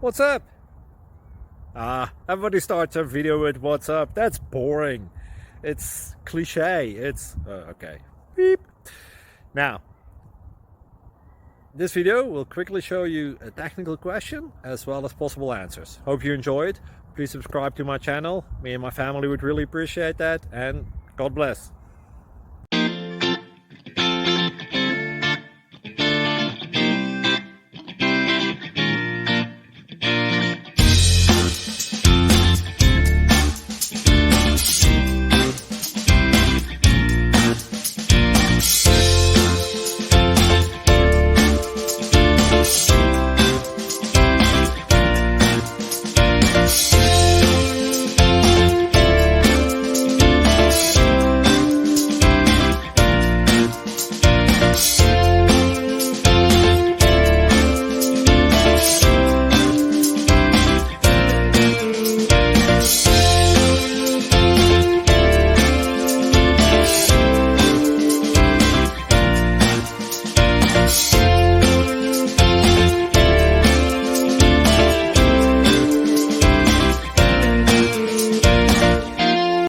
What's up? Everybody starts a video with what's up. That's boring. It's cliche. It's okay. Beep. Now, this video will quickly show you a technical question as well as possible answers. Hope you enjoyed. Please subscribe to my channel. Me and my family would really appreciate that, and God bless.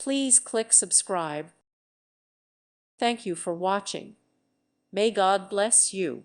Please click subscribe. Thank you for watching. May God bless you.